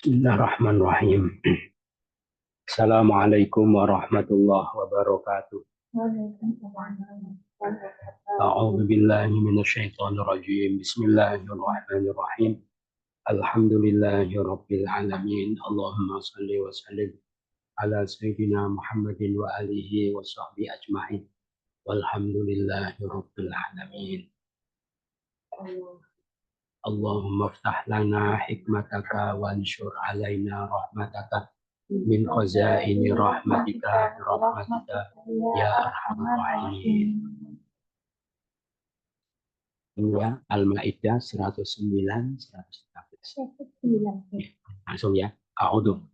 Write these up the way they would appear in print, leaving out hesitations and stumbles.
Bismillahirrahmanirrahim. Assalamualaikum warahmatullahi wabarakatuh. A'udzu billahi minasyaitonir rajim. Bismillahirrahmanirrahim. Alhamdulillahi rabbil alamin. Allahumma shalli wa sallim ala sayyidina Muhammadin wa alihi wa sahbihi ajma'in. Walhamdulillahi rabbil alamin. Allahumma ftah lana hikmataka wanshur alaina rahmataka min khazaini rahmatika ya arhamar rahimin. Ini ya, Al-Maidah 109 113. Langsung ya. A'udzu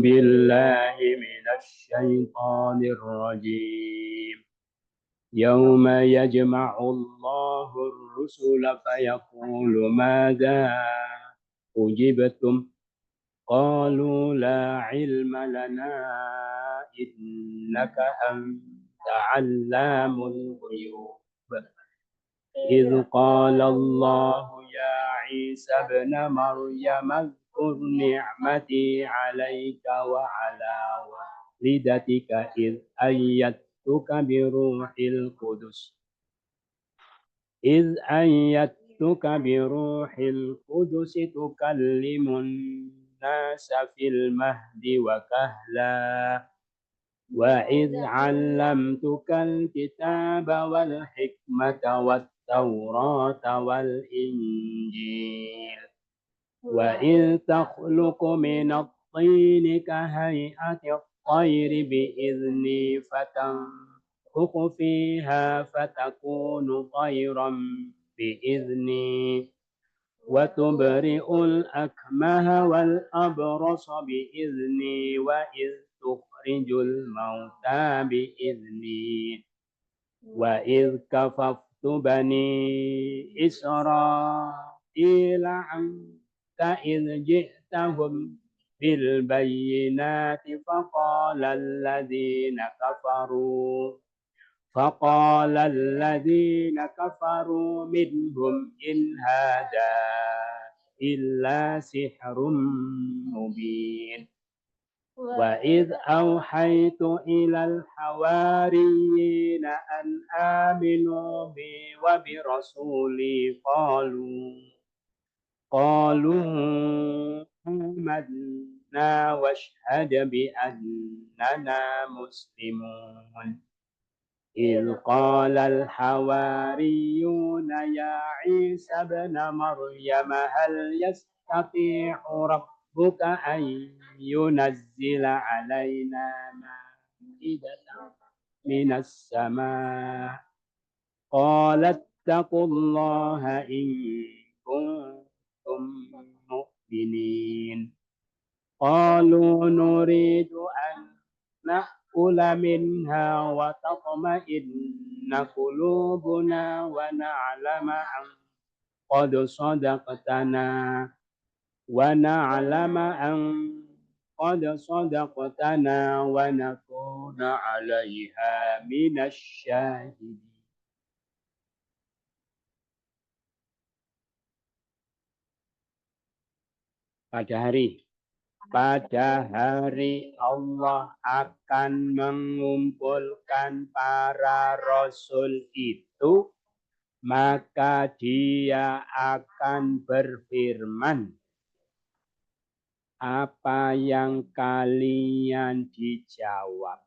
billahi minasy syaithanir rajim. Yauma yajma'u Allahu ar-rusula fayaqulu madza ujibtum qalu la ilma lana innaka anta 'allamul ghuyub. إذ قال الله يا عيسى ابن مريم اذكر نعمتي عليك وعلى والدتك إذ أيدتك بروح القدس تكلم الناس في المهد وكهلا وإذ علمتك الكتاب والحكمة والتوراة والإنجيل وإذ تخلق من الطين كهيئة الطير بإذني فتنفخ فيها فتكون طيرا بإذني وتبرئ الأكمه والأبرص بإذني وإذ تخرج الموتى بإذني وإذ كففت بني إسرائيل عنك إذ جئتهم بالبينات فقال الذين كفروا منهم إن هذا إلا سحر مبين وإذ أوحيت إلى الحواريين أن آمنوا بي وبرسولي قالوا آمنا واشهد بأننا مسلمون إذ قال الحواريون يا عيسى ابن مريم هل يستطيع ربك أن ينزل علينا مائدة من السماء قال اتقوا الله إن كنتم مؤمنين قالوا نريد أن نأكل منها وتطمئن قلوبنا ونعلم أن قد صدقتنا ونكون عليها من الشاهدين. Pada hari Allah akan mengumpulkan para rasul itu, maka dia akan berfirman, apa yang kalian dijawab?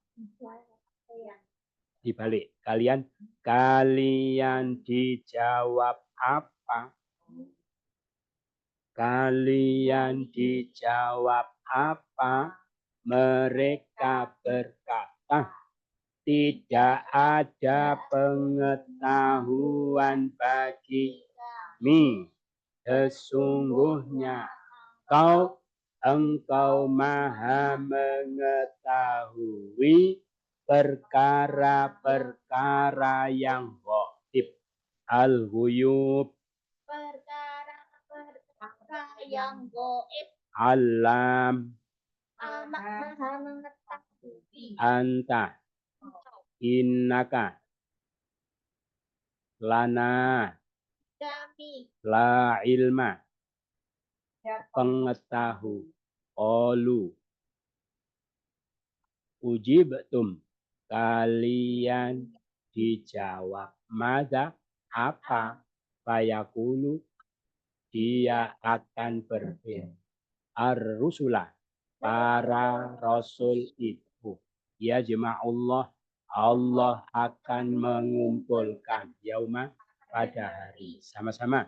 Dibalik, kalian dijawab apa? Kalian dijawab apa? Mereka berkata, tidak ada pengetahuan bagi kami. Sesungguhnya engkau maha mengetahui perkara-perkara yang ghaib. Al-ghuyub, yang goib. Alam, maha mengetahui. Anta, innaka, lana, kami, la ilma, pengetahu. Qalu ujibtum, kalian dijawab. Mada, apa? Fayaqulu, dia akan berfirman. Ar-rusulah, para rasul itu. Ya jema'ullah, Allah akan mengumpulkan yauma, pada hari. Sama-sama.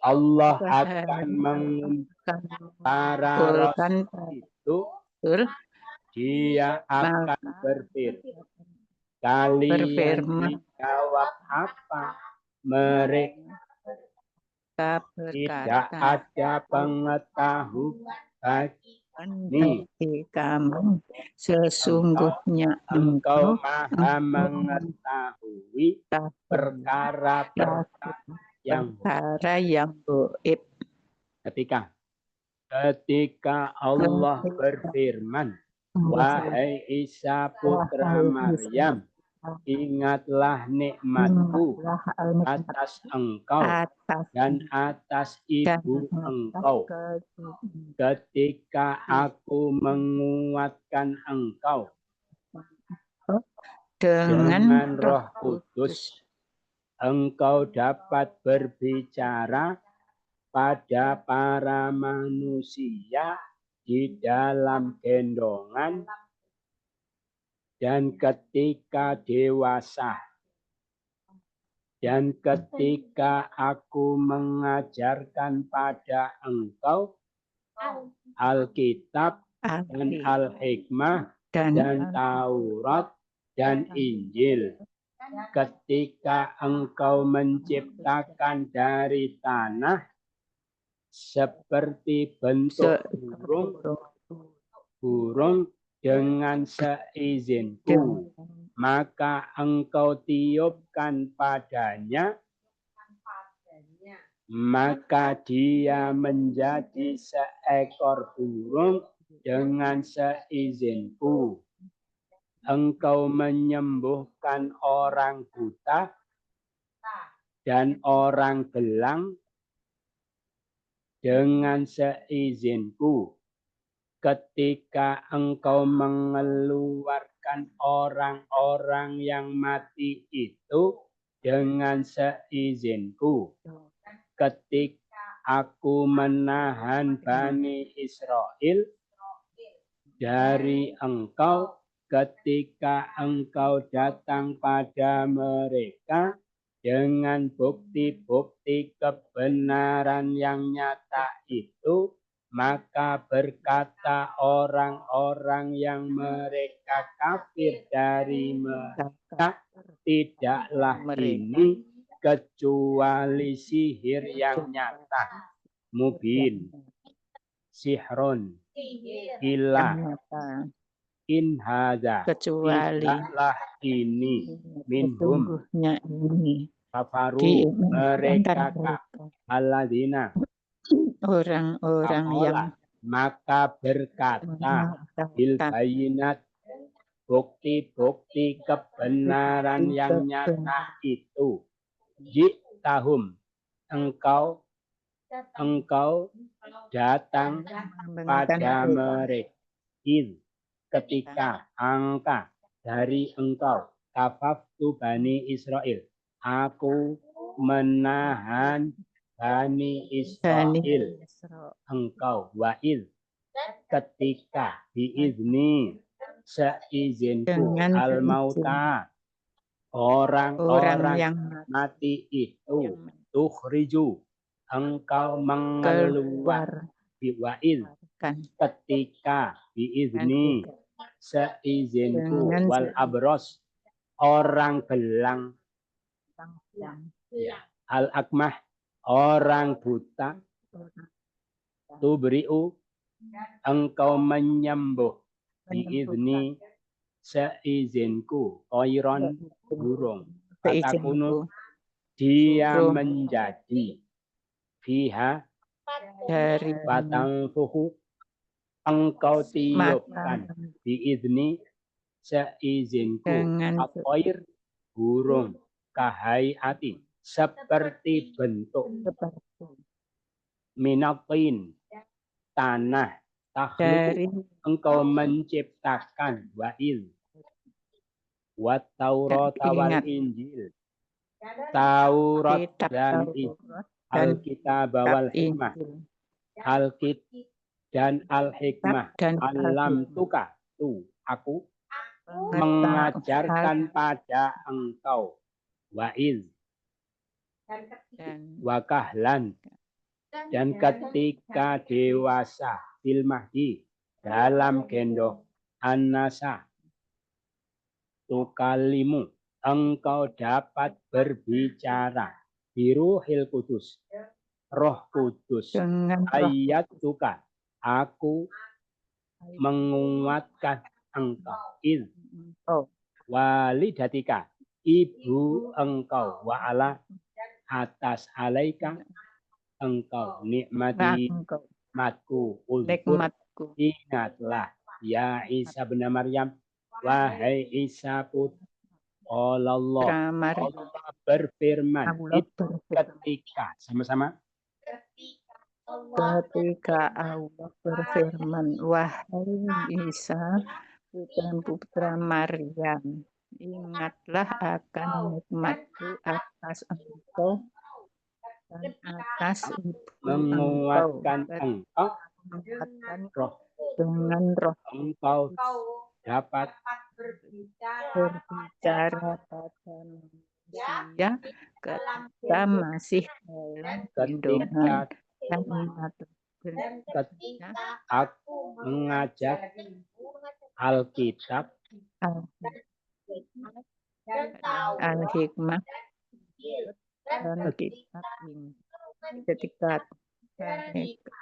Allah akan mengumpulkan para rasul itu. Dia akan berfirman. Kalian dijawab apa? Mereka tidak ada pengetahuan bagi kamu, sesungguhnya engkau maha mengetahui perkara-perkara yang goib. Ketika Allah berfirman, wahai Isa putra Maryam, ingatlah nikmatku atas engkau dan atas ibu engkau ketika aku menguatkan engkau dengan Roh Kudus. Engkau dapat berbicara pada para manusia di dalam gendongan dan ketika dewasa. Dan ketika aku mengajarkan pada engkau Alkitab dan Al-Hikmah dan Taurat dan Injil. Ketika engkau menciptakan dari tanah seperti bentuk burung dengan seizinku, maka engkau tiupkan padanya, maka dia menjadi seekor burung dengan seizinku. Engkau menyembuhkan orang buta dan orang belang dengan seizinku. Ketika engkau mengeluarkan orang-orang yang mati itu dengan seizinku. Ketika aku menahan Bani Israel dari engkau, ketika engkau datang pada mereka dengan bukti-bukti kebenaran yang nyata itu, maka berkata orang-orang yang mereka kafir dari mereka, tidaklah ini kecuali sihir yang nyata. Mubin, sihrun, ilah, in hadza, tidaklah ini, minhum, kafaru, mereka alladzina, orang-orang yang maka berkata bil bayinat, bukti-bukti kebenaran yang nyata itu. Jitahum, engkau datang pada mereka. Ketika angka dari engkau, kafaftu Bani Israel, aku menahan Bani Israel, engkau wa'il, ketika biizni, seizinku, al-mauta, orang-orang yang mati itu, tukhriju, engkau mengeluarkan, biwa'il, ketika biizni, seizinku, wal abros, orang belang, al-akmah, orang buta, tubri'u, engkau menyembuh, biizni, seizinku, toiron, burung, fatakunu, dia menjadi, fiha, dari patangfuhu, engkau tiupkan, biizni, seizinku, atoir, burung, kahai ati, seperti bentuk minatin tanah dari takhluqu engkau menciptakan wa'il wa Taurata wal ingat Injil Taurat kitab dan Taurat dan Alkitab kitab wal hikmah Injil Alkitab dan al-hikmah dan alam al-hikmah tuka tu aku mengetahui mengajarkan pada engkau wa'il dan wakahlan dan ketika dewasa fil mahdi dalam gendong anasa tukalimu engkau dapat berbicara biruhil kudus roh kudus dengan roh ayat tuka aku menguatkan engkau oh, walidatika ibu engkau wa'ala atas alaika engkau nikmati engkau matku uzkur nikmatku ingatlah ya Isa bin Maryam wahai Isa putra Allah Maryam Allah berfirman Allah itu berfirman ketika sama-sama ketika Allah berfirman wahai Isa putra Maryam ingatlah akan nikmatku atas engkau dan atas ibu menguatkan engkau menguatkan roh dengan roh engkau dapat berbicara pada manusia ketika masih dalam gendongan ketika dan ingatlah ketika aku mengajak Alkitab al-hikmah dan kitab ini ketika mereka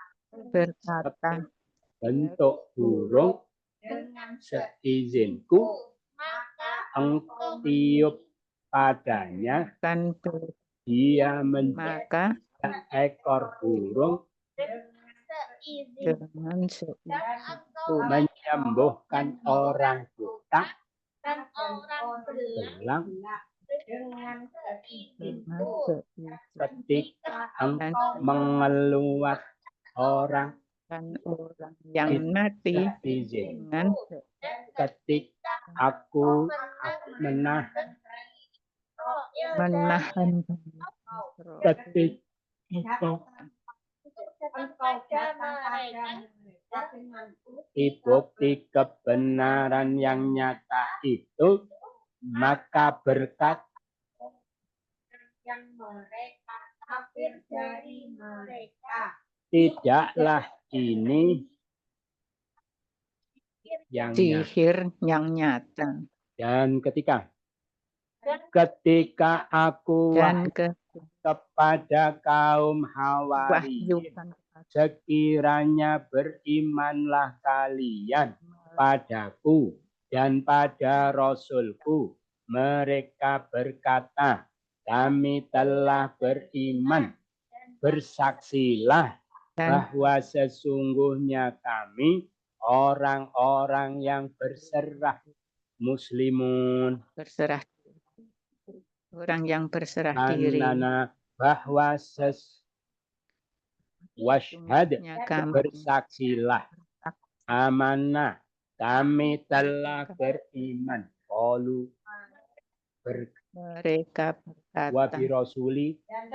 berkata bentuk burung seizinku engkau tiup padanya kan dia maka ekor burung dengan seizinku menyembuhkan orang buta belang dengan ketika engkau mengeluat orang dan orang yang mati izin dengan ketika aku menahan ketika bukti kebenaran yang nyata itu maka berkat yang mereka kafir dari mereka tidaklah ini yang sihir yang nyata dan ketika aku dan kepada kaum Hawariyin sekiranya berimanlah kalian padaku dan pada Rasulku mereka berkata kami telah beriman bersaksilah bahwa sesungguhnya kami orang-orang yang berserah muslimun berserah orang yang berserah diri bahwa washhad bersaksilah amanah kami telah beriman mereka berkata wabi rasuli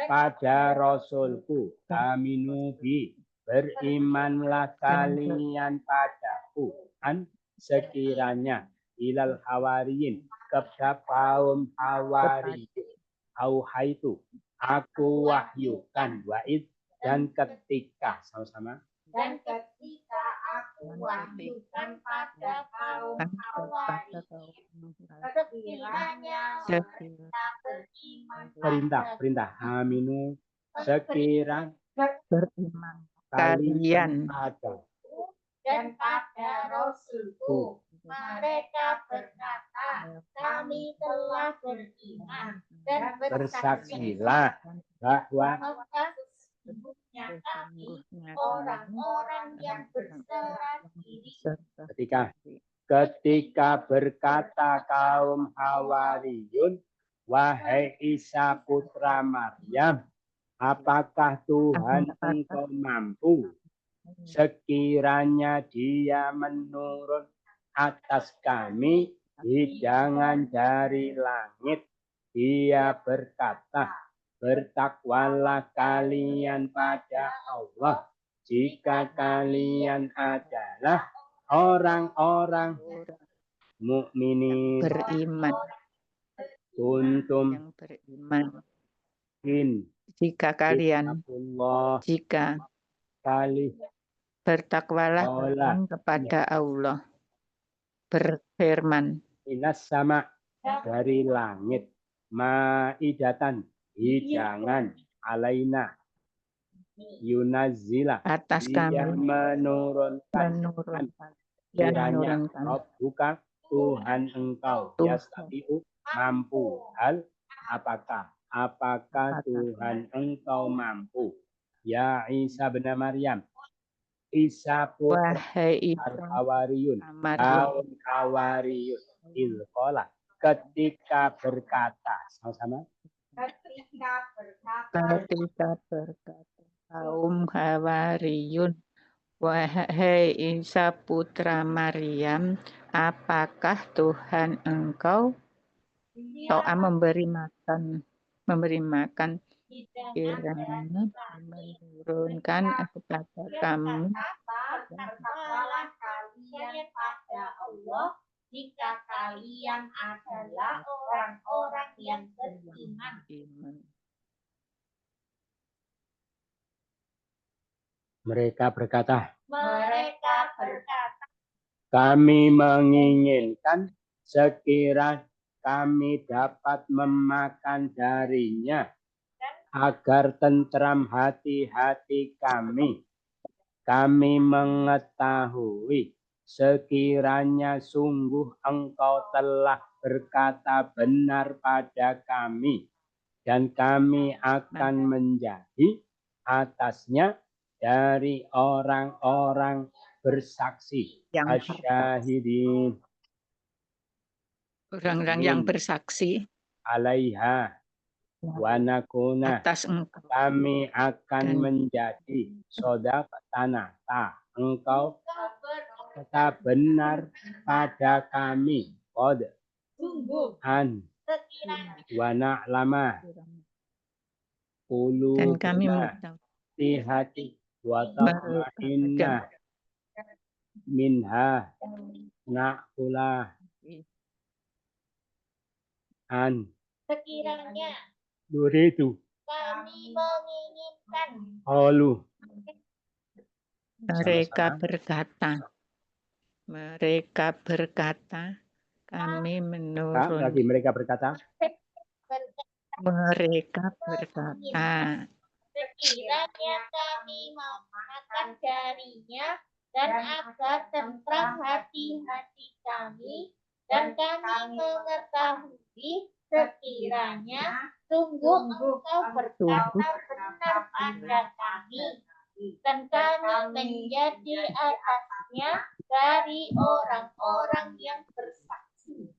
pada rasulku kami nubi berimanlah kalian padaku sekiranya ilal hawariyin kepada kaum hawariyin auhaitu aku wahyukan wa'id dan ketika sama-sama dan ketika aku wahyukan pada kaum hawariyin sekiranya perintah aminu sekiranya beriman kalian ada dan pada Rasulku mereka berkata kami telah beriman dan bersaksilah bahwa sesungguhnya kami orang-orang yang berserah diri ketika berkata kaum Hawariyun wahai Isa putra Maryam Apakah Tuhan Apakah engkau mampu sekiranya Dia menurun atas kami hidangan dari langit? Dia berkata, bertakwalah kalian pada Allah jika kalian adalah orang-orang mukminin. beriman, Kuntum yang beriman. in Jika kalian, Allah jika kali bertakwalah Allah kalian kepada Allah, berfirman inas sama dari langit maidatan hidangan alaina yunazila atas dia kami, menurunkan menurunkan, dan kiranya menurunkan Rabbuka Tuhan engkau Tuhan. yastatiu mampu hal apakah Tuhan engkau mampu ya Isa bin Maryam Isa putra Wahai Isa, Al-Hawariyun Maryam, Al-Hawariyun Ilkola ketika berkata sama-sama ketika berkata kaum Hawariyun, wahai Isa putra Maryam, apakah Tuhan engkau memberi makan kiranya menurunkan kepada kami Bertakwalah kalian pada Allah jika kalian adalah orang-orang yang beriman. mereka berkata Mereka berkata, kami menginginkan sekira kami dapat memakan darinya agar tentram hati-hati kami. Kami mengetahui sekiranya sungguh engkau telah berkata benar pada kami dan kami akan menjadi atasnya dari orang-orang bersaksi yang asyahidin orang-orang yang bersaksi alaiha wa nakuna atas engkau kami akan dan menjadi sodaqatana engkau tetap benar pada kami qad sungguh an sekiranya wa na'lama dan kami qulubuna mengetahui di hati wa mereka tatma'inna minha na'kula an sekiranya duridu kami menginginkan qalu mereka sama-sama. berkata kami menurun Lagi mereka berkata mereka berkata sekiranya kami makan darinya dan agar tentram hati-hati kami dan kami mengetahui sekiranya sungguh engkau berkata benar pada kami dan kami menjadi atasnya dari orang-orang yang bersaksi.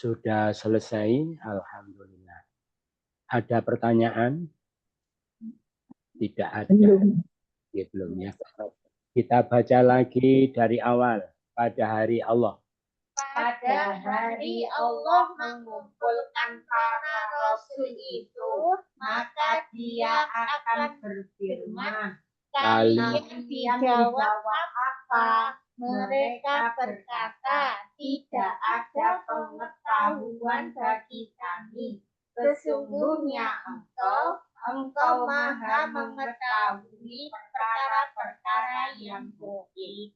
sudah selesai, alhamdulillah. Ada pertanyaan? Tidak ada. Ya, belum ya. Kita baca lagi dari awal. Pada hari Allah. Pada hari Allah mengumpulkan para rasul itu, maka Dia akan berfirman, kalian dijawab apa? Mereka berkata, tidak ada pengetahuan bagi kami. Sesungguhnya Engkau Maha mengetahui perkara-perkara yang gaib.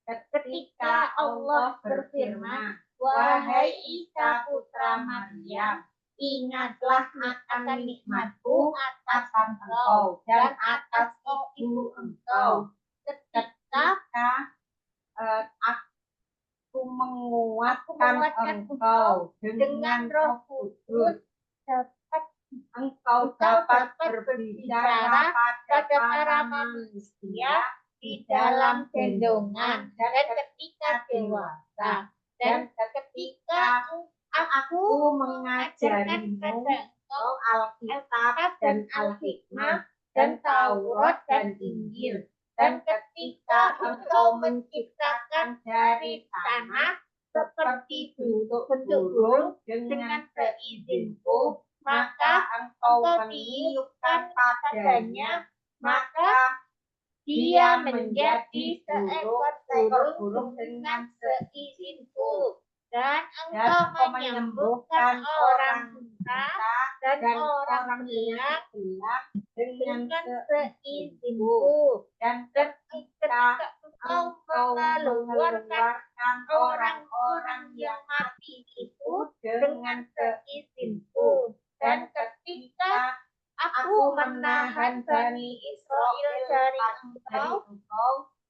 Ketika Allah berfirman, wahai Isa putra Maryam, ingatlah akan nikmatku atas engkau dan atas ibu engkau. Ketika aku menguatkan engkau dengan Roh Kudus, engkau dapat berbicara pada para manusia di dalam gendongan dan ketika dewasa dan ketika Aku mengajarimu engkau Alkitab dan Al-Hikmah dan Taurat dan Injil. Dan ketika engkau menciptakan dari tanah seperti bentuk burung dengan seizinku, maka engkau meniupkan padanya, maka dia menjadi seekor burung dengan seizinku. Dan engkau menyembuhkan orang buta dan orang hilang dengan seizinku. Dan ketika engkau mengeluarkan orang-orang yang mati itu dengan seizinku. Dan ketika aku menahan Bani Israel dari engkau,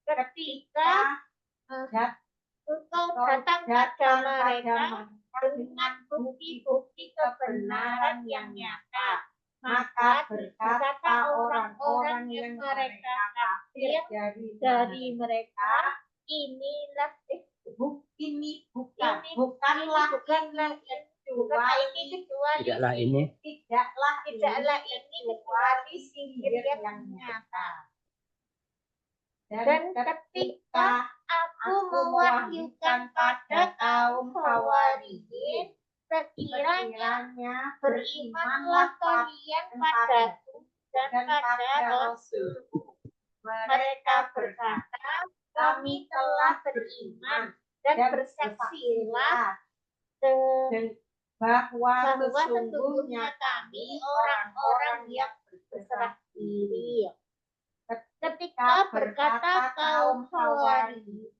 ketika engkau datang pada mereka dengan bukti-bukti kebenaran yang nyata, maka berkata orang-orang yang mereka kafir dari mereka, inilah bukanlah ini kecuali sihir yang nyata. Dan ketika aku mewahyukan pada kaum Hawariyin, sekiranya berimanlah kalian padaku dan pada Rasulku. Mereka berkata, kami telah beriman, dan bersaksilah bahwa sesungguhnya kami orang-orang yang berserah diri. Ketika berkata kaum Hawariyin,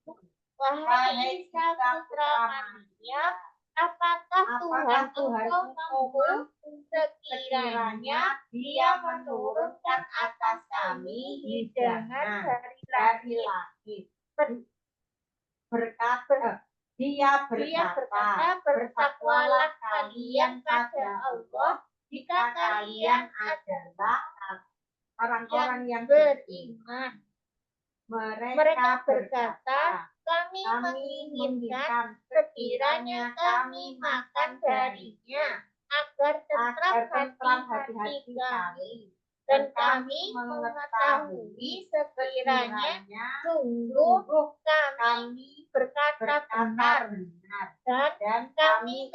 wahai Isa putra Maryam, apakah Tuhan engkau mampu sekiranya Dia menurunkan atas kami hidangan dari langit? Dia berkata, bertakwalah kalian pada Allah jika kalian adalah orang-orang yang beriman. Mereka berkata, kami menginginkan sekiranya kami makan darinya agar tentram hati kami. Dan kami mengetahui sekiranya sungguh kami berkata benar dan kami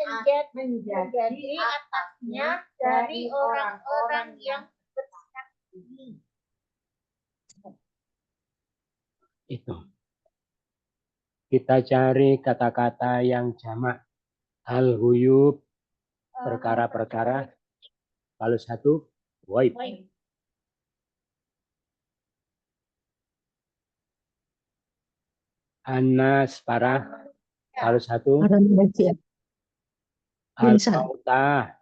menjadi atasnya dari orang-orang yang itu. Kita cari kata-kata yang jamak. Al-Huyub, perkara-perkara. Kalau satu, waib. Anas, para. Kalau satu, al-mauta.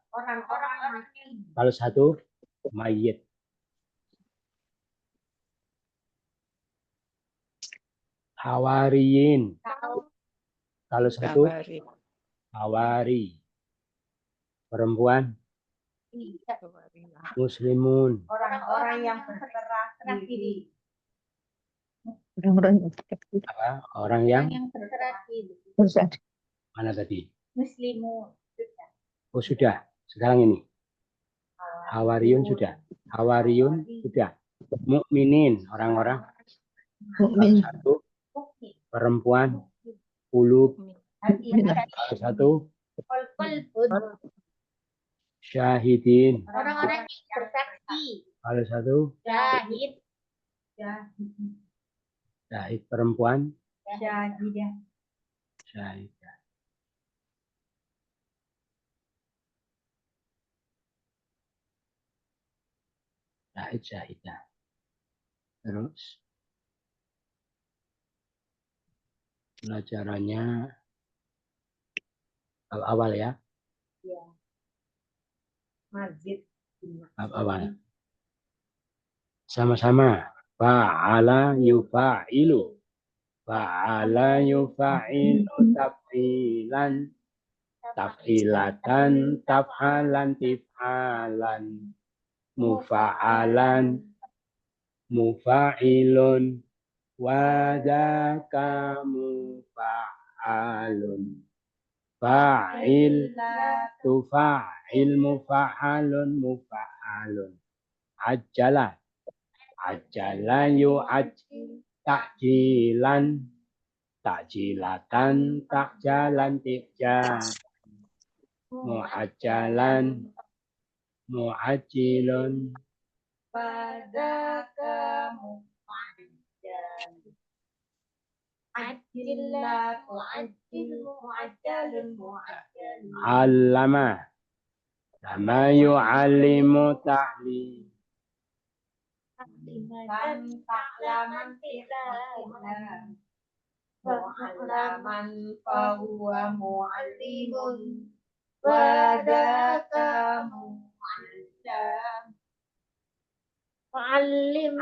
Kalau satu, mayit. Hawariyin. Kalau satu, hawari. Perempuan. Muslimun. Orang-orang yang berserah diri. Orang yang berserah diri. mana tadi? Muslimun. Oh sudah. Sekarang ini. Hawariyun sudah. Hawariyun sudah. Mukminin, orang-orang. Satu, perempuan. Ulub. Satu, syahidin. Orang-orang yang bersaksi. Kalau satu, Syahid. syahid perempuan. Syahidah. Syahidah. Syahid, syahidah. Terus pelajarannya awal ya. Ya. Masjid. Awal. Sama-sama. Fa'ala yufa'ilu. Fa'ala yufa'ilu taf'ilan. Taf'ilatan, taf'alan, tif'alan. Mufa'alan. Mufa'ilun. Wadaka mufa'alun. fa'il, tufa'il, mufa'alun, mufa'alun. Ajala, ajala yu'aj, takjilan, takjilatan, takjalan, tikjan. Mu'ajjalan, mu'ajjilun. pada kamu ajillah muajjil muajjalun muajjalun Allama, lama yu'allimu ta'lim. dan ta'laman tilaman mu'allaman fahuwa mu'allimun wadaka mu'allam mu'allim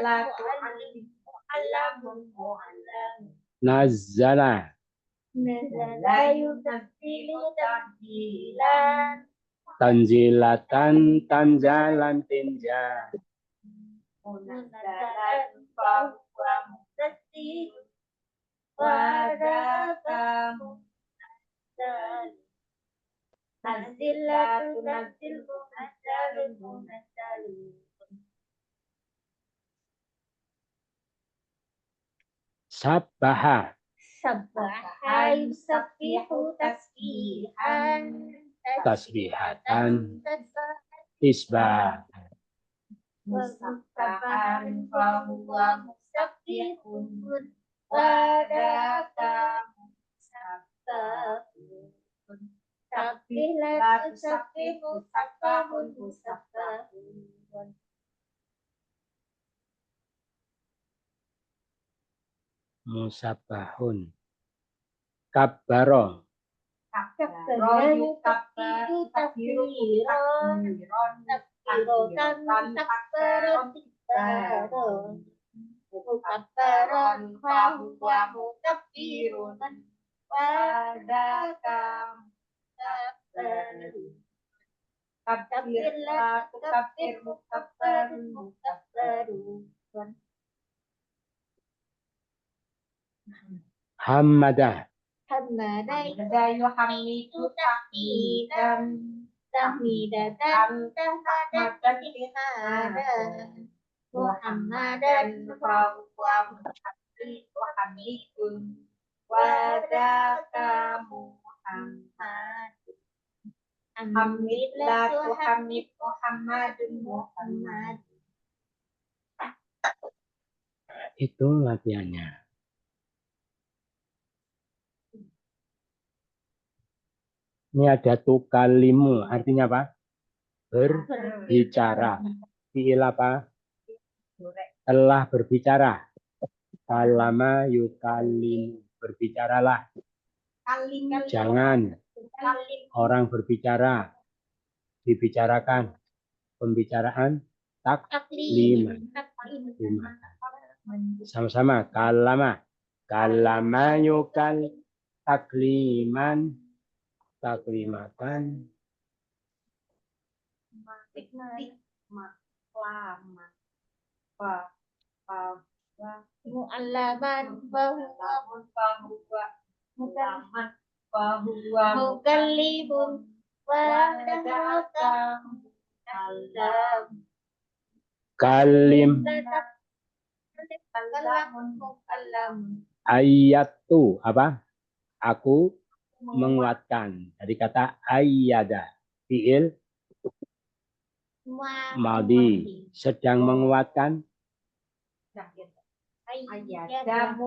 la tu'allim mu'allamun mu'allam Nazzala, nazala yunazzilu tanzilan tanzilatan, tanjalan, tinja. munazzalan fahuwa munazzil wadaka munazzal nazilatu nazil munazzalun munazzalun Sabbaha, sabbaha yusabbihu tasbihan tasbihatan, isbah. musabbahan fahuwa musabbihun wadaka musabbahun sabbih la tusabbih musabbahun musabbahun Musabbahun. Kabbaro, kabbaru kabbaru takbiron takbirotan takbaron takbaron mukabbaron fahuwa mukabbirun wadaka mukabbarun kabbir la tukabbir mukabbarun mukabbarun hammadah, hamada yuhamidu tahmidan tahmidatan tahmadatan ihmadan Muhammadan fahuwa muhammadun wadaka Muhammad hamid la tuhamid Muhammadun Muhammad. itu latihannya. Ini ada tukalimu, artinya apa? Berbicara. Fi'il apa? Telah berbicara. Kalama yukalim, berbicaralah. Jangan orang berbicara, dibicarakan. Pembicaraan taklim. Sama-sama. Kalama. Kalama yukal takliman. Taklimatan. Mu'allaman fahuwa mukallimun wadaka mukallam Kalim. mukallam Ayatu apa? Aku menguatkan. Dari kata ayyada. Fi'il madhi. Sedang menguatkan. ayyada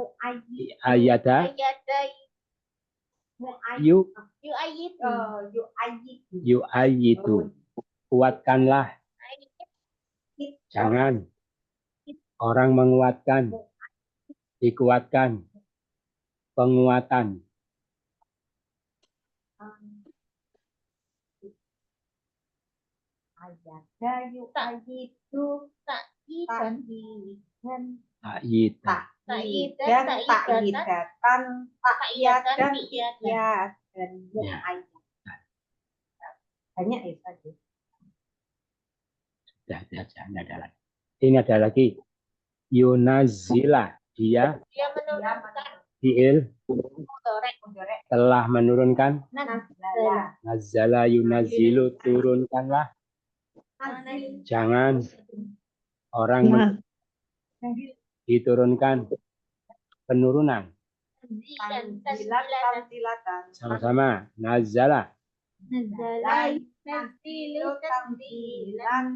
Ayyada. Yu'ayyidu. Kuatkanlah. Jangan. Orang menguatkan. Dikuatkan. Penguatan. ayyada yu'ayyidu ta'idan Ta'yida. ta'idatan ta'iyatan dan banyak ya tadi. Tidak ada lagi. Ini ada lagi. Yunazila. Dia Dia menurunkan fi'il mudorek telah menurunkan, Nazala. nazzala yunazzilu, turunkanlah. Jangan orang diturunkan penurunan. Tanzilatan. Sama-sama. Nazzala. Tanzilu tanzilan.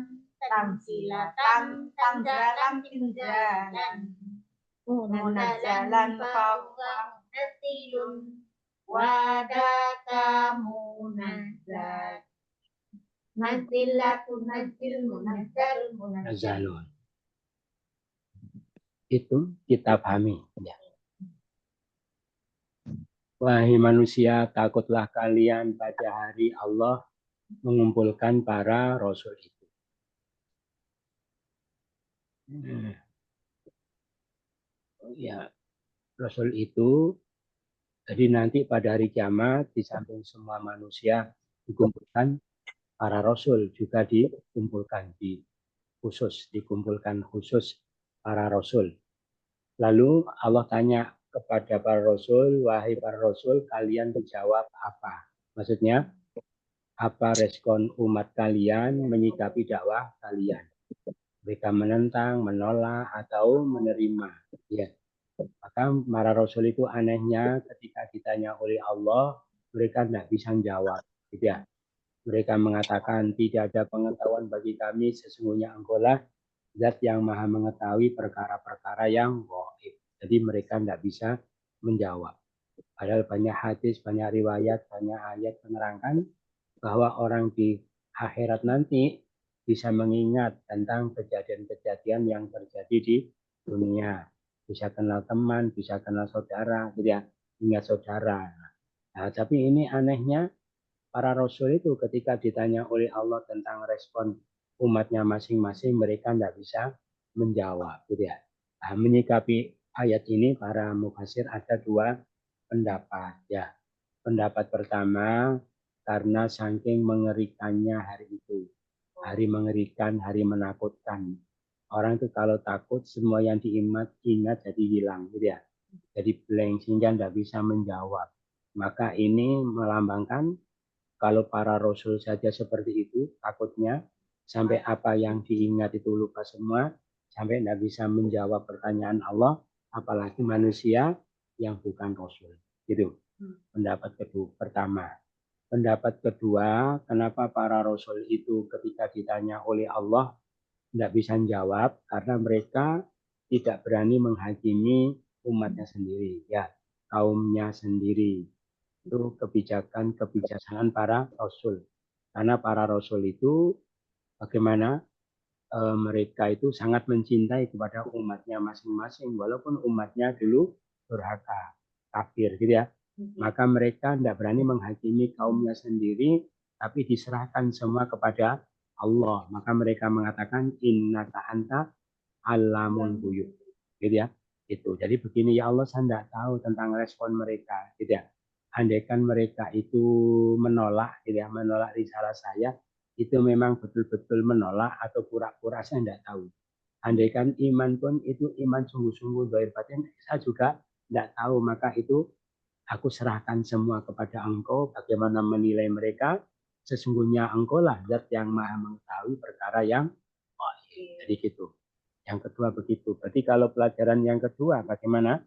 Tanzilatan. Tanzalan tinzalan. Munazzalan fahuwa munazilun. Wadaka munazzal. Nazilatu nazil munazzal munazzal. Nazalun. Itu kita pahami. Ya. Wahai manusia, takutlah kalian pada hari Allah mengumpulkan para rasul itu. Ya, rasul itu, jadi nanti pada hari kiamat di samping semua manusia dikumpulkan, para rasul juga dikumpulkan dikumpulkan khusus para rasul. Lalu Allah tanya kepada para rasul, wahai para rasul, kalian menjawab apa? Maksudnya, apa respon umat kalian menyikapi dakwah kalian? Mereka menentang, menolak, atau menerima. Ya. Maka para rasul itu anehnya ketika ditanya oleh Allah, mereka tidak bisa menjawab. Gitu ya. Mereka mengatakan, tidak ada pengetahuan bagi kami, sesungguhnya Engkaulah Zat yang maha mengetahui perkara-perkara yang gaib. Jadi mereka tidak bisa menjawab. Padahal banyak hadis, banyak riwayat, banyak ayat menerangkan bahwa orang di akhirat nanti bisa mengingat tentang kejadian-kejadian yang terjadi di dunia. Bisa kenal teman, bisa kenal saudara, gitu ya. Ingat saudara. Nah, tapi ini anehnya para rasul itu ketika ditanya oleh Allah tentang respon umatnya masing-masing, mereka tidak bisa menjawab, gitu ya. Nah, menyikapi ayat ini para mufasir ada dua pendapat, ya. Pendapat pertama, karena saking mengerikannya hari itu, hari mengerikan, hari menakutkan. Orang itu kalau takut, semua yang diingat jadi hilang, gitu ya. Jadi blank sehingga tidak bisa menjawab. Maka ini melambangkan kalau para rasul saja seperti itu, takutnya sampai apa yang diingat itu lupa semua, sampai tidak bisa menjawab pertanyaan Allah, apalagi manusia yang bukan rasul. Gitu. Pendapat kedua pertama. Pendapat kedua, kenapa para rasul itu ketika ditanya oleh Allah tidak bisa menjawab? Karena mereka tidak berani menghakimi umatnya sendiri, ya, kaumnya sendiri. Itu kebijaksanaan para rasul. Karena para rasul itu bagaimana mereka itu sangat mencintai kepada umatnya masing-masing, walaupun umatnya dulu durhaka, kafir, gitu ya. Maka mereka tidak berani menghakimi kaumnya sendiri, tapi diserahkan semua kepada Allah. Maka mereka mengatakan innaka anta alamul ghuyub, gitu ya. Itu. Jadi begini, ya Allah, saya tidak tahu tentang respon mereka, gitu ya. Andaikan mereka itu menolak, gitu ya, menolak risalah saya, itu memang betul-betul menolak atau pura-pura, saya tidak tahu. Andaikan iman pun itu iman sungguh-sungguh zahir batin, saya juga tidak tahu. Maka itu aku serahkan semua kepada Engkau, bagaimana menilai mereka. Sesungguhnya Engkau lah zat yang maha mengetahui perkara yang gaib. Jadi gitu. Yang kedua begitu. Berarti kalau pelajaran yang kedua bagaimana?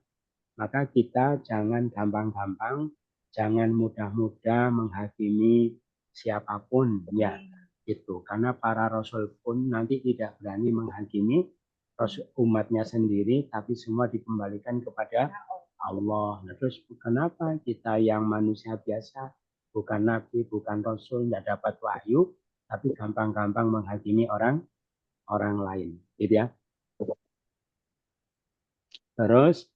Maka kita jangan gampang-gampang, jangan mudah-mudah menghakimi siapapun, ya. Itu karena para rasul pun nanti tidak berani menghakimi umatnya sendiri, tapi semua dikembalikan kepada Allah. Nah, terus kenapa kita yang manusia biasa, bukan nabi, bukan rasul, tidak dapat wahyu, tapi gampang-gampang menghakimi orang lain, gitu ya. Terus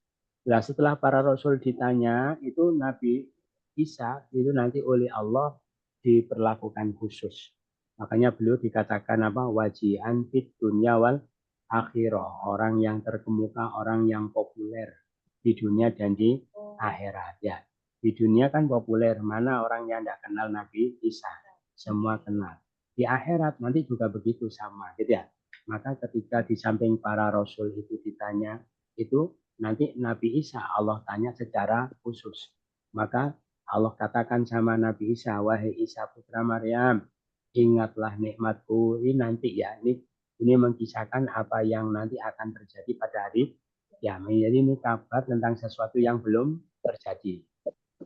setelah para rasul ditanya, itu Nabi Isa itu nanti oleh Allah diperlakukan khusus. Makanya beliau dikatakan apa? Wajihan fit dunya wal akhirah. Orang yang terkemuka, orang yang populer di dunia dan di akhirat, ya. Di dunia kan populer, mana orang yang tidak kenal Nabi Isa? Semua kenal. Di akhirat nanti juga begitu sama, gitu ya. Maka ketika di samping para rasul itu ditanya, itu nanti Nabi Isa Allah tanya secara khusus. Maka Allah katakan sama Nabi Isa, wahai Isa putra Maryam, ingatlah nikmatku. Ini nanti ya, ini mengisahkan apa yang nanti akan terjadi pada hari kiamat. Jadi ini kabar tentang sesuatu yang belum terjadi.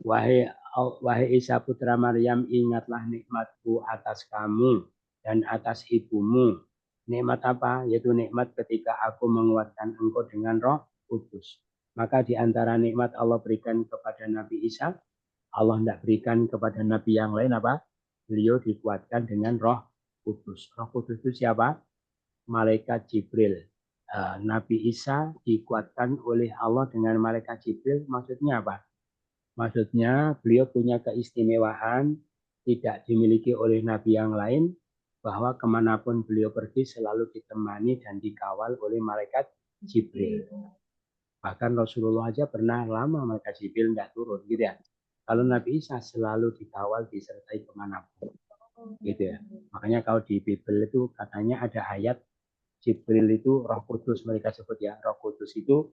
Wahai Isa putra Maryam, ingatlah nikmatku atas kamu dan atas ibumu. Nikmat apa? Yaitu nikmat ketika aku menguatkan engkau dengan Roh Kudus. Maka di antara nikmat Allah berikan kepada Nabi Isa, Allah tidak berikan kepada Nabi yang lain apa? Beliau dikuatkan dengan Roh Kudus. Roh Kudus itu siapa? Malaikat Jibril. Nabi Isa dikuatkan oleh Allah dengan malaikat Jibril. Maksudnya apa? Maksudnya beliau punya keistimewaan tidak dimiliki oleh Nabi yang lain, bahwa kemanapun beliau pergi selalu ditemani dan dikawal oleh malaikat Jibril. Bahkan Rasulullah aja pernah lama malaikat Jibril nggak turun, gitu ya. Kalau Nabi Isa selalu dikawal, disertai kemanapun, gitu ya. Makanya kalau di Bible itu katanya ada ayat Jibril itu Roh Kudus, mereka sebut ya, Roh Kudus itu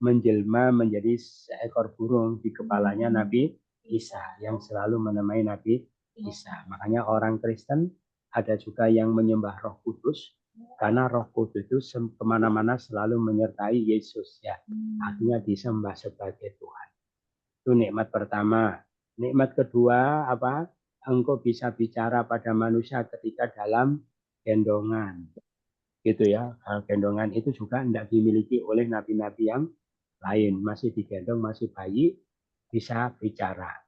menjelma menjadi seekor burung di kepalanya Nabi Isa yang selalu menemani Nabi Isa. Makanya orang Kristen ada juga yang menyembah Roh Kudus karena Roh Kudus itu kemana-mana selalu menyertai Yesus ya. Artinya disembah sebagai Tuhan. Itu nikmat pertama. Nikmat kedua apa? Engkau bisa bicara pada manusia ketika dalam gendongan. Gitu ya. Gendongan itu juga tidak dimiliki oleh nabi-nabi yang lain. Masih digendong, masih bayi, bisa bicara.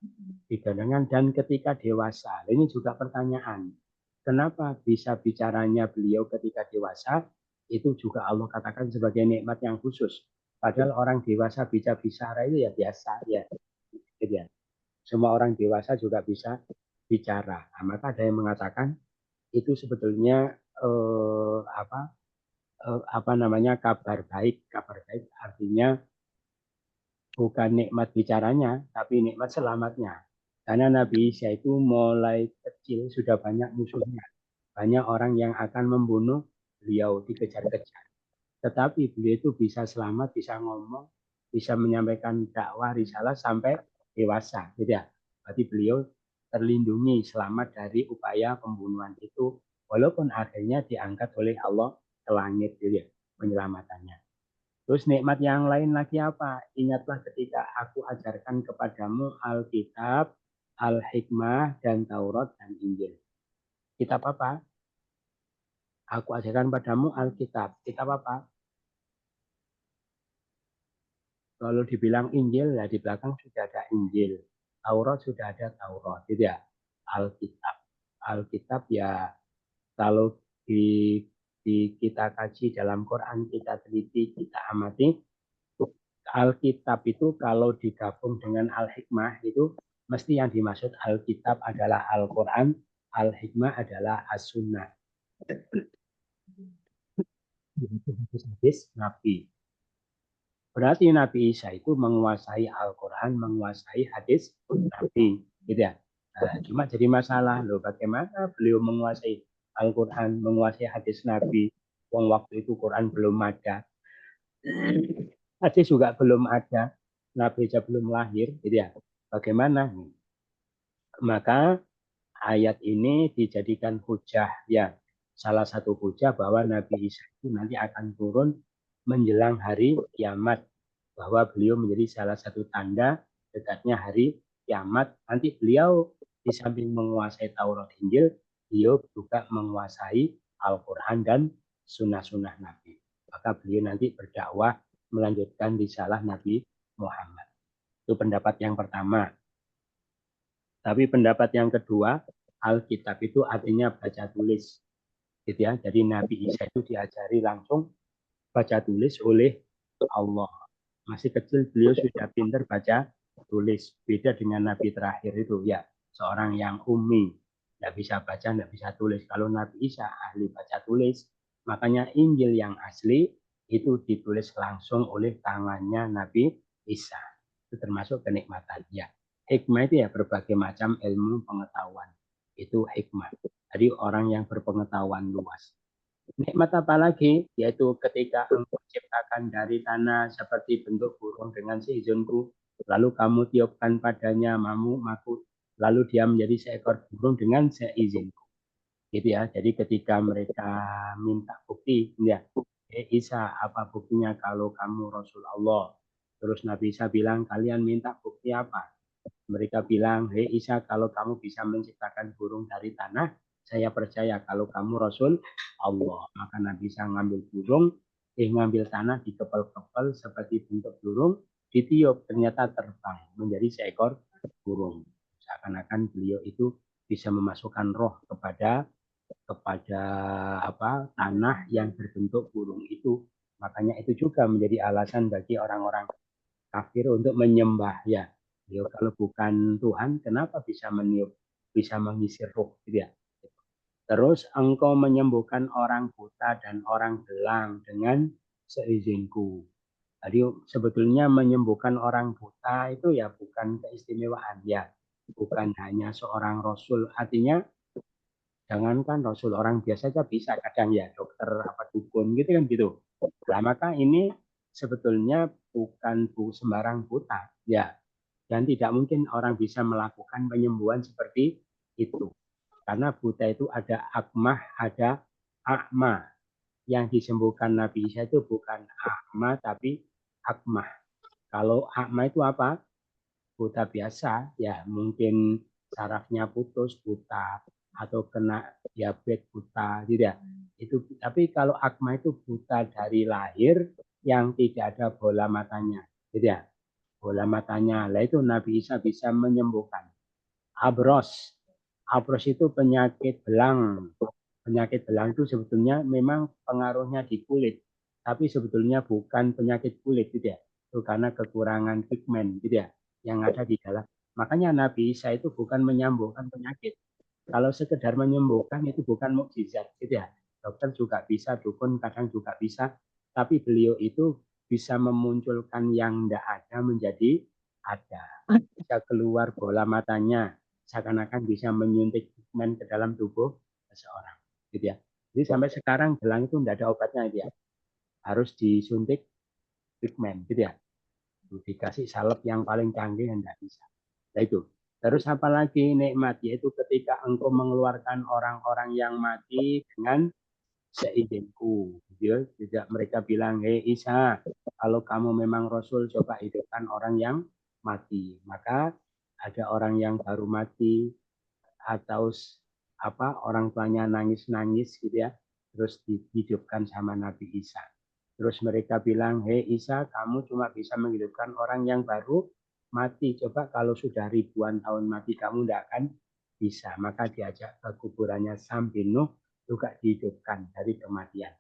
Digendongan dan ketika dewasa. Ini juga pertanyaan. Kenapa bisa bicaranya beliau ketika dewasa? Itu juga Allah katakan sebagai nikmat yang khusus. Padahal orang dewasa bisa bicara itu ya biasa ya. Gitu ya. Semua orang dewasa juga bisa bicara. Nah, maka ada yang mengatakan itu sebetulnya apa namanya kabar baik. Kabar baik artinya bukan nikmat bicaranya, tapi nikmat selamatnya. Karena Nabi Isa itu mulai kecil sudah banyak musuhnya. Banyak orang yang akan membunuh beliau, dikejar-kejar. Tetapi beliau itu bisa selamat, bisa ngomong, bisa menyampaikan dakwah risalah sampai dewasa. Gitu ya. Berarti beliau terlindungi selamat dari upaya pembunuhan itu. Walaupun akhirnya diangkat oleh Allah ke langit, gitu ya, penyelamatannya. Terus nikmat yang lain lagi apa? Ingatlah ketika aku ajarkan kepadamu Alkitab, Al-Hikmah, dan Taurat, dan Injil. Kitab apa? Aku ajarkan padamu Alkitab. Kitab apa? Kalau dibilang Injil, ya di belakang sudah ada Injil. Taurat sudah ada Taurat. Gitu ya. Alkitab. Alkitab ya kalau kita kaji dalam Quran, kita teliti, kita amati, Alkitab itu kalau digabung dengan Al-Hikmah itu mesti yang dimaksud Alkitab adalah Al-Quran, Al-Hikmah adalah As-Sunnah. Hadis Nabi. Berarti Nabi Isa itu menguasai Al-Quran, menguasai hadis Nabi. Gitu ya. Nah, cuma jadi masalah loh, bagaimana beliau menguasai Al-Quran, menguasai hadis Nabi. Wong waktu itu Quran belum ada. Hadis juga belum ada. Nabi aja belum lahir. Gitu ya. Bagaimana? Maka ayat ini dijadikan hujah ya. Salah satu hujah bahwa Nabi Isa itu nanti akan turun menjelang hari kiamat. Bahwa beliau menjadi salah satu tanda dekatnya hari kiamat. Nanti beliau di samping menguasai Taurat Injil, beliau juga menguasai Al-Quran dan sunnah-sunnah Nabi. Maka beliau nanti berdakwah melanjutkan risalah Nabi Muhammad. Itu pendapat yang pertama. Tapi pendapat yang kedua, Alkitab itu artinya baca tulis. Gitu ya. Jadi Nabi Isa itu diajari langsung baca tulis oleh Allah. Masih kecil beliau sudah pintar baca tulis. Beda dengan Nabi terakhir itu ya, seorang yang ummi. Tidak bisa baca, tidak bisa tulis. Kalau Nabi Isa ahli baca tulis, makanya Injil yang asli itu ditulis langsung oleh tangannya Nabi Isa. Itu termasuk kenikmatan ya. Hikmah itu ya berbagai macam ilmu pengetahuan. Itu hikmah. Jadi orang yang berpengetahuan luas. Nikmat apa lagi? Yaitu ketika engkau ciptakan dari tanah seperti bentuk burung dengan seizinku, Lalu kamu tiupkan padanya lalu dia menjadi seekor burung dengan seizinku. Gitu ya. Jadi ketika mereka minta bukti, ya, Isa, apa buktinya kalau kamu Rasul Allah? Terus Nabi Isa bilang, kalian minta bukti apa? Mereka bilang, hei Isa, kalau kamu bisa menciptakan burung dari tanah, saya percaya kalau kamu Rasul Allah. Maka Nabi Isa ngambil burung, ngambil tanah, dikepel-kepel seperti bentuk burung, ditiup, ternyata terbang menjadi seekor burung. Seakan-akan beliau itu bisa memasukkan roh kepada tanah yang berbentuk burung itu. Makanya itu juga menjadi alasan bagi orang-orang kafir untuk menyembah ya. Kalau bukan Tuhan, kenapa bisa meniup, bisa mengisi roh gitu ya. Terus engkau menyembuhkan orang buta dan orang belang dengan seizinku. Jadi sebetulnya menyembuhkan orang buta itu ya bukan keistimewaan ya. Bukan hanya seorang rasul. Artinya jangankan rasul, orang biasa aja bisa kadang ya, dokter apa dukun gitu kan gitu. Nah, maka ini sebetulnya bukan sembarang buta ya, dan tidak mungkin orang bisa melakukan penyembuhan seperti itu. Karena buta itu ada akmah, ada akma. Yang disembuhkan Nabi Isa itu bukan akma tapi akmah. Kalau akma itu apa? Buta biasa, ya mungkin sarafnya putus, buta, atau kena diabetes buta, gitu ya. Itu, tapi kalau akma itu buta dari lahir yang tidak ada bola matanya, gitu ya. Bola matanya, lah itu Nabi Isa bisa menyembuhkan. Abros, abros itu penyakit belang. Penyakit belang itu sebetulnya memang pengaruhnya di kulit, tapi sebetulnya bukan penyakit kulit, gitu ya. Itu karena kekurangan pigmen, gitu ya, yang ada di dalam. Makanya Nabi Isa itu bukan menyembuhkan penyakit. Kalau sekedar menyembuhkan itu bukan mukjizat, gitu ya. Dokter juga bisa, dukun kadang juga bisa, tapi beliau itu bisa memunculkan yang tidak ada menjadi ada. Bisa keluar bola matanya, seakan-akan bisa menyuntik pigmen ke dalam tubuh seseorang, gitu ya. Jadi sampai sekarang belang itu tidak ada obatnya, gitu ya. Harus disuntik pigmen, gitu ya. Dikasih salep yang paling canggih tidak bisa. Nah itu. Terus apalagi nikmat, yaitu ketika engkau mengeluarkan orang-orang yang mati dengan seizinku. Gitu. Tidak mereka bilang, hei Isa, kalau kamu memang Rasul, coba hidupkan orang yang mati. Maka ada orang yang baru mati atau orang tuanya nangis-nangis gitu ya, terus dihidupkan sama Nabi Isa. Terus mereka bilang, hei Isa, kamu cuma bisa menghidupkan orang yang baru mati. Coba kalau sudah ribuan tahun mati, kamu tidak akan bisa. Maka diajak ke kuburannya Sam bin Nuh, juga dihidupkan dari kematian.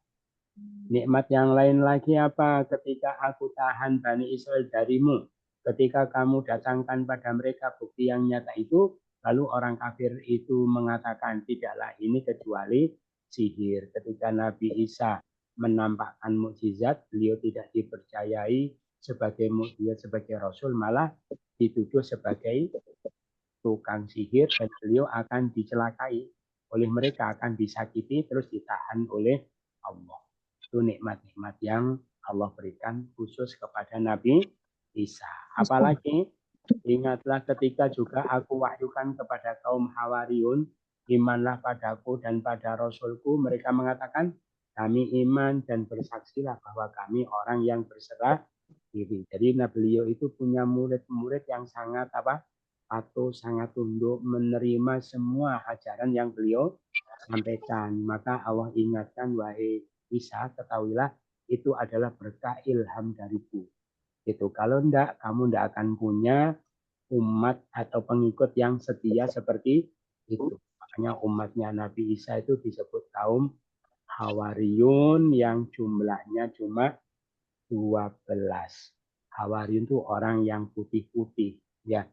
Nikmat yang lain lagi apa? Ketika aku tahan Bani Israel darimu, ketika kamu datangkan pada mereka bukti yang nyata itu, lalu orang kafir itu mengatakan tidaklah ini kecuali sihir. Ketika Nabi Isa menampakkan mukjizat, beliau tidak dipercayai sebagai mukjizat, sebagai rasul, malah dituduh sebagai tukang sihir, dan beliau akan dicelakai oleh mereka, akan disakiti terus ditahan oleh Allah. Itu nikmat-nikmat yang Allah berikan khusus kepada Nabi Isa. Apalagi ingatlah ketika juga aku wahyukan kepada kaum Hawariyun, imanlah padaku dan pada Rasulku. Mereka mengatakan kami iman dan bersaksilah bahwa kami orang yang berserah diri. Jadi beliau itu punya murid-murid yang sangat patuh, sangat tunduk, menerima semua ajaran yang beliau sampaikan. Maka Allah ingatkan, wahai Isa, ketahuilah itu adalah berkah ilham dariku. Itu kalau enggak, kamu enggak akan punya umat atau pengikut yang setia seperti itu. Makanya umatnya Nabi Isa itu disebut kaum Hawariyun yang jumlahnya cuma 12. Hawariyun itu orang yang putih-putih, ya.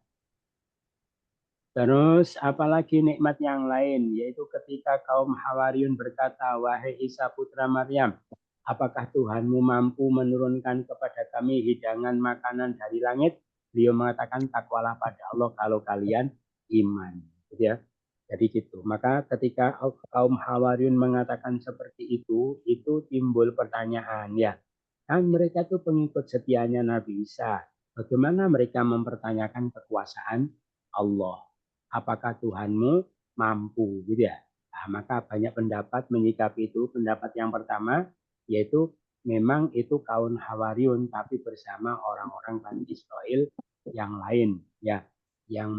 Terus apalagi nikmat yang lain, yaitu ketika kaum Hawariyun berkata, wahai Isa putra Maryam, apakah Tuhanmu mampu menurunkan kepada kami hidangan makanan dari langit? Beliau mengatakan, takwalah pada Allah kalau kalian iman. Gitu ya. Jadi gitu. Maka ketika kaum Hawariyun mengatakan seperti itu timbul pertanyaan ya. Kan mereka tuh pengikut setianya Nabi Isa. Bagaimana mereka mempertanyakan kekuasaan Allah? Apakah Tuhanmu mampu, gitu ya? Nah, maka banyak pendapat menyikapi itu. Pendapat yang pertama yaitu memang itu kaum Hawariyun, tapi bersama orang-orang Bani Israel yang lain, ya, yang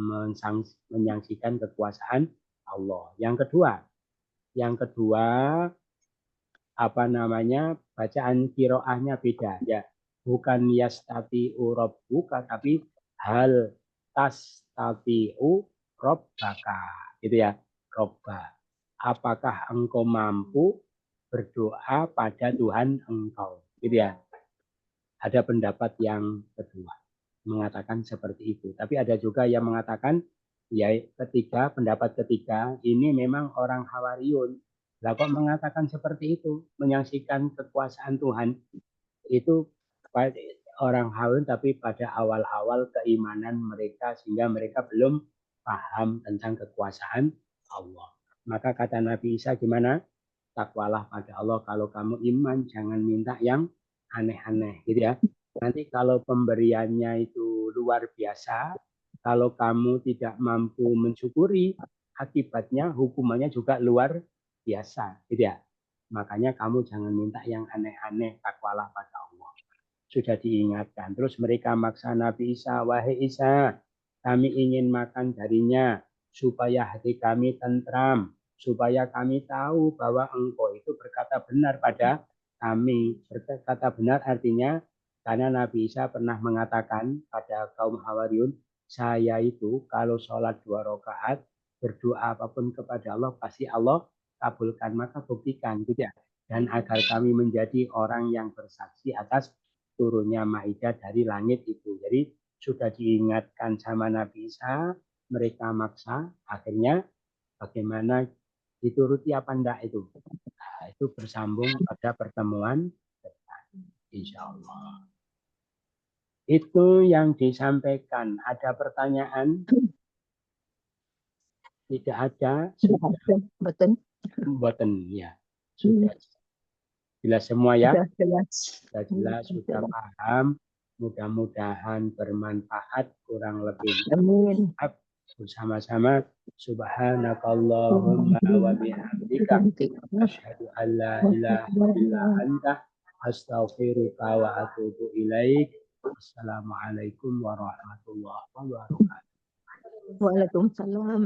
menyaksikan kekuasaan Allah. Yang kedua apa namanya, bacaan kiroahnya beda, ya, bukan yastati'u rabbuka tapi hal tastati'u rabbaka, gitu ya, robba, apakah engkau mampu berdoa pada Tuhan engkau, gitu ya. Ada pendapat yang kedua mengatakan seperti itu, tapi ada juga yang mengatakan ya, pendapat ketiga ini memang orang Hawariyun. Lah kok mengatakan seperti itu, menyaksikan kekuasaan Tuhan itu orang Hawariyun, tapi pada awal-awal keimanan mereka sehingga mereka belum paham tentang kekuasaan Allah. Maka kata Nabi Isa gimana? Takwalah pada Allah, kalau kamu iman jangan minta yang aneh-aneh, gitu ya. Nanti kalau pemberiannya itu luar biasa, kalau kamu tidak mampu mensyukuri, akibatnya hukumannya juga luar biasa, gitu ya. Makanya kamu jangan minta yang aneh-aneh, takwalah pada Allah. Sudah diingatkan. Terus mereka maksa Nabi Isa, wahai Isa, kami ingin makan darinya supaya hati kami tentram, supaya kami tahu bahwa engkau itu berkata benar pada kami. Berkata benar artinya karena Nabi Isa pernah mengatakan pada kaum Hawariyun, saya itu kalau sholat 2 rakaat berdoa apapun kepada Allah pasti Allah kabulkan. Maka buktikan, tidak. Dan agar kami menjadi orang yang bersaksi atas turunnya Maidah dari langit itu. Jadi sudah diingatkan sama Nabi Isa, mereka maksa, akhirnya bagaimana dituruti apa enggak itu. Nah, itu bersambung pada pertemuan depan, insya Allah. Itu yang disampaikan. Ada pertanyaan? Tidak ada? Betul. Boten, ya. Sudah jelas semua ya? Sudah Sudah jelas, sudah paham. Mudah-mudahan bermanfaat, kurang lebih. Amin. Bersama-sama subhanakallahumma wa bihamdika asyhadu an la ilaha illa anta astaghfiruka wa atubu ilaik. Assalamualaikum warahmatullahi wabarakatuh. Waalaikumsalam.